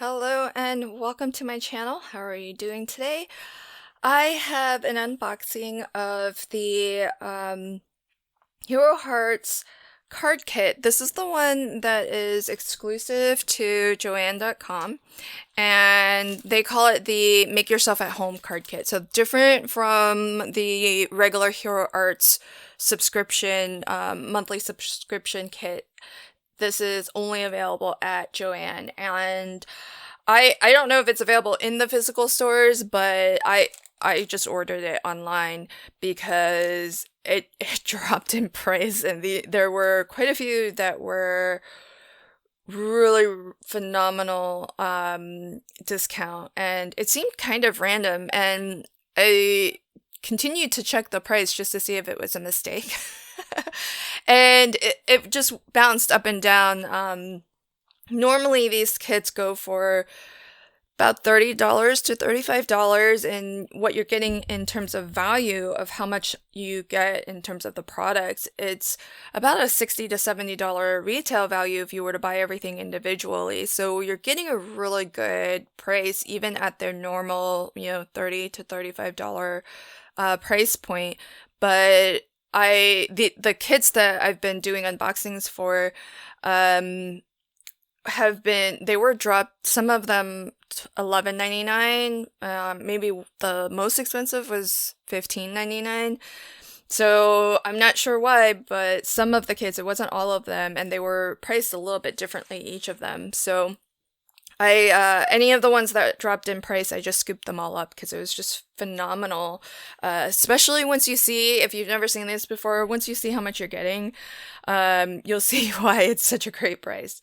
Hello and welcome to my channel. How are you doing today? I have an unboxing of the Hero Hearts card kit. This is the one that is exclusive to Joann.com, and they call it the Make Yourself at Home card kit. So different from the regular Hero Arts subscription, monthly subscription kit. This is only available at Joann, and I don't know if it's available in the physical stores, but I just ordered it online because it dropped in price, and there were quite a few that were really phenomenal discount, and it seemed kind of random, and I continued to check the price just to see if it was a mistake. And it just bounced up and down. Normally these kits go for about $30 to $35, and what you're getting in terms of value of how much you get in terms of the products, it's about a $60 to $70 retail value if you were to buy everything individually. So you're getting a really good price even at their normal, $30 to $35 price point. But the kits that I've been doing unboxings for they were dropped, some of them $11.99, maybe the most expensive was $15.99. So I'm not sure why, but some of the kits, it wasn't all of them, and they were priced a little bit differently, each of them. So any of the ones that dropped in price, I just scooped them all up because it was just phenomenal. Especially once you see, if you've never seen this before, once you see how much you're getting, you'll see why it's such a great price.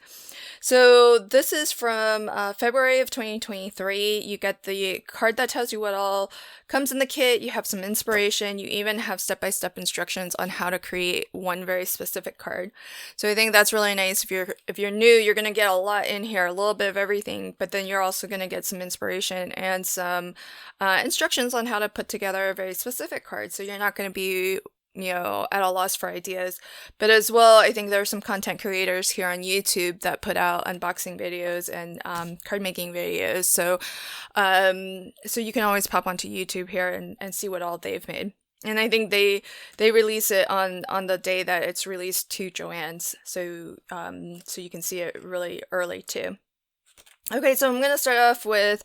So this is from February of 2023. You get the card that tells you what all comes in the kit. You have some inspiration. You even have step-by-step instructions on how to create one very specific card. So I think that's really nice. If you're new, you're going to get a lot in here, a little bit of everything, but then you're also going to get some inspiration and some instructions on how to put together a very specific card. So you're not going to be at a loss for ideas. But as well, I think there are some content creators here on YouTube that put out unboxing videos and card making videos. So so you can always pop onto YouTube here and see what all they've made. And I think they release it on the day that it's released to Joann's. So so you can see it really early too. Okay, so I'm gonna start off with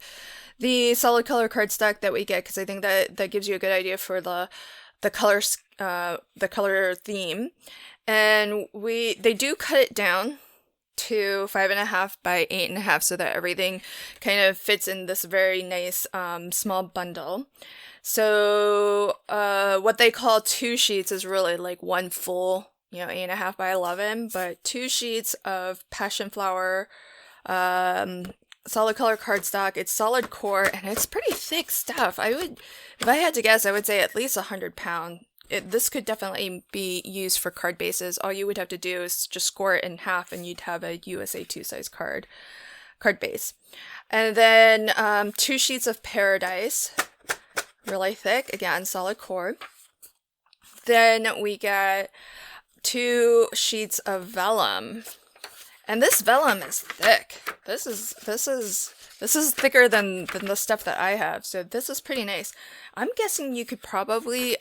the solid color cardstock that we get, because I think that gives you a good idea for the colors, the color theme. And they do cut it down to 5.5 by 8.5 so that everything kind of fits in this very nice small bundle. So what they call 2 sheets is really like one full 8.5 by 11, but 2 sheets of passion flower solid color cardstock. It's solid core, and it's pretty thick stuff. If I had to guess, I would say at least 100 pound. This could definitely be used for card bases. All you would have to do is just score it in half, and you'd have a USA 2 size card base. And then 2 sheets of Paradise, really thick, again solid core. Then we get 2 sheets of vellum. And this vellum is thick. This is thicker than the stuff that I have. So this is pretty nice. I'm guessing you could probably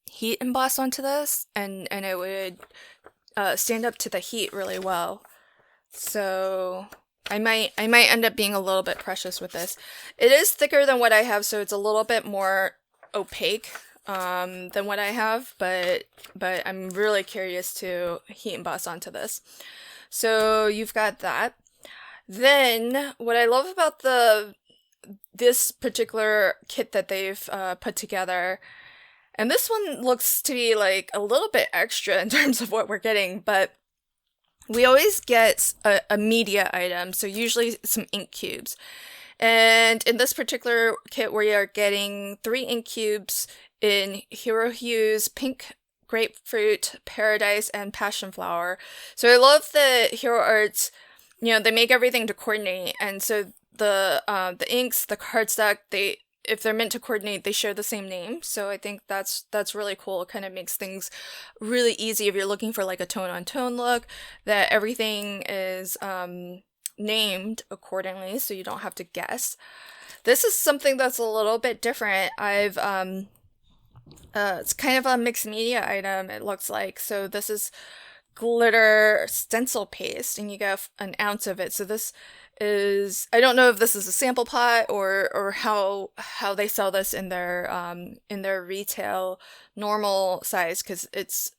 heat emboss onto this, and it would stand up to the heat really well. So I might end up being a little bit precious with this. It is thicker than what I have, so it's a little bit more opaque than what I have, but I'm really curious to heat emboss onto this. So you've got that. Then what I love about this particular kit that they've put together, and this one looks to be like a little bit extra in terms of what we're getting, but we always get a media item, so usually some ink cubes. And in this particular kit, we are getting 3 ink cubes in Hero Hues, Pink Grapefruit, Paradise, and Passion Flower. So I love the Hero Arts, they make everything to coordinate, and so the inks, the cardstock, if they're meant to coordinate, they share the same name. So I think that's really cool. It kind of makes things really easy if you're looking for like a tone on tone look, that everything is named accordingly, so you don't have to guess. This is something that's a little bit different. It's kind of a mixed media item, it looks like. So this is glitter stencil paste, and you get an ounce of it. So this is, I don't know if this is a sample pot or how they sell this in their retail normal size, because it's,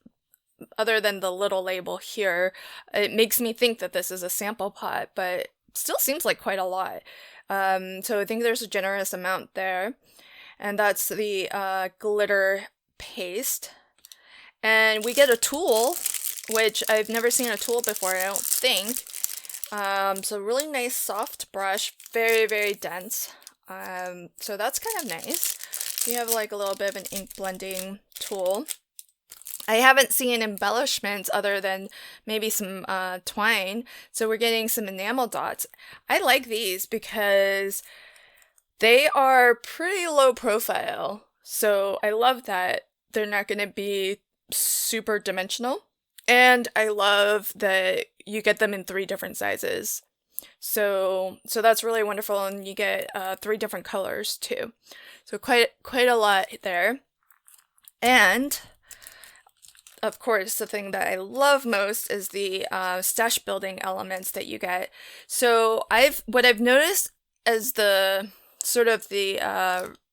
other than the little label here, it makes me think that this is a sample pot, but still seems like quite a lot. So I think there's a generous amount there. And that's the glitter paste. And we get a tool, which I've never seen a tool before, I don't think. So really nice soft brush, very, very dense. So that's kind of nice. You have like a little bit of an ink blending tool. I haven't seen embellishments other than maybe some twine. So we're getting some enamel dots. I like these because they are pretty low profile. So I love that they're not going to be super dimensional. And I love that you get them in 3 different sizes. So that's really wonderful, and you get 3 different colors too. So quite a lot there. And of course, the thing that I love most is the stash building elements that you get. So what I've noticed as the sort of the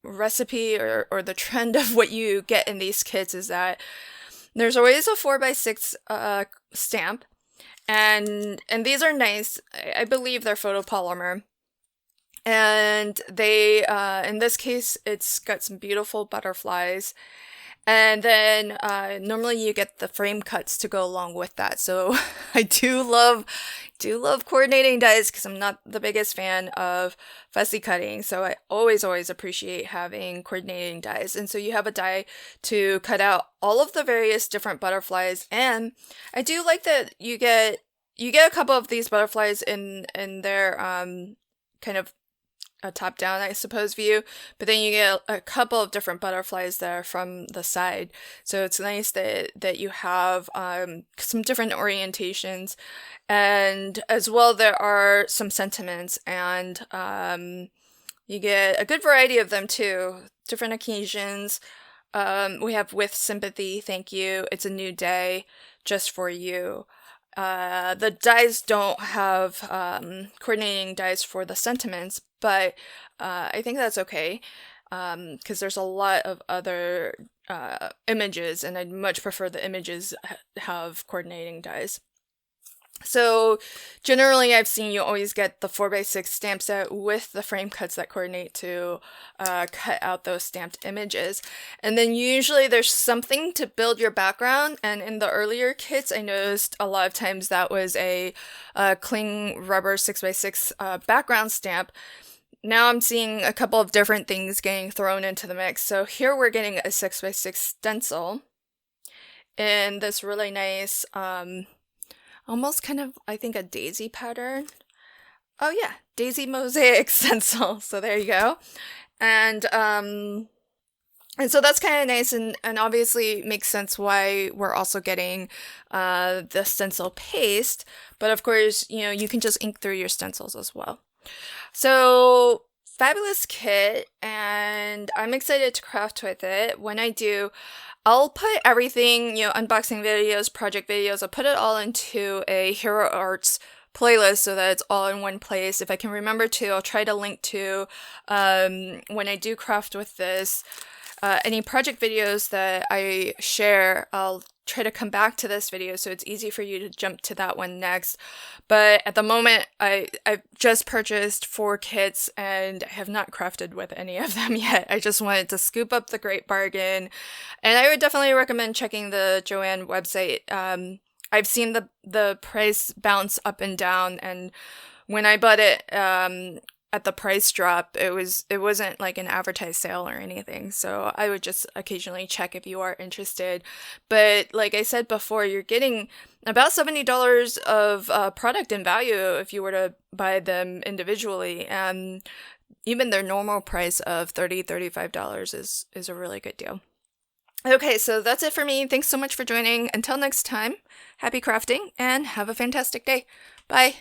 recipe or the trend of what you get in these kits is that there's always a 4x6 stamp, and these are nice. I believe they're photopolymer, and they in this case it's got some beautiful butterflies. And then normally you get the frame cuts to go along with that. So I do love coordinating dies because I'm not the biggest fan of fussy cutting. So I always appreciate having coordinating dies. And so you have a die to cut out all of the various different butterflies. And I do like that you get a couple of these butterflies in their kind of a top-down, I suppose, view, but then you get a couple of different butterflies there from the side. So it's nice that you have some different orientations, and as well there are some sentiments, and you get a good variety of them too, different occasions. We have with sympathy, thank you, it's a new day, just for you. The dies don't have coordinating dies for the sentiments, but I think that's okay, because there's a lot of other images, and I'd much prefer the images have coordinating dies. So generally I've seen you always get the 4x6 stamp set with the frame cuts that coordinate to cut out those stamped images. And then usually there's something to build your background, and in the earlier kits I noticed a lot of times that was a cling rubber 6x6 background stamp. Now I'm seeing a couple of different things getting thrown into the mix. So here we're getting a 6x6 stencil in this really nice almost kind of, I think, a daisy pattern. Oh yeah, daisy mosaic stencil. So there you go. And so that's kind of nice, and obviously makes sense why we're also getting the stencil paste. But of course, you can just ink through your stencils as well. So fabulous kit, and I'm excited to craft with it. When I do, I'll put everything, unboxing videos, project videos, I'll put it all into a Hero Arts playlist so that it's all in one place. If I can remember to, I'll try to link to, when I do craft with this, any project videos that I share, I'll try to come back to this video so it's easy for you to jump to that one next. But at the moment, I've just purchased 4 kits and I have not crafted with any of them yet. I just wanted to scoop up the great bargain, and I would definitely recommend checking the Joann website. I've seen the price bounce up and down, and when I bought it at the price drop, it wasn't like an advertised sale or anything, so I would just occasionally check if you are interested. But like I said before, you're getting about $70 of product in value if you were to buy them individually, and even their normal price of $35 is a really good deal. Okay, so that's it for me. Thanks so much for joining. Until next time, happy crafting and have a fantastic day. Bye!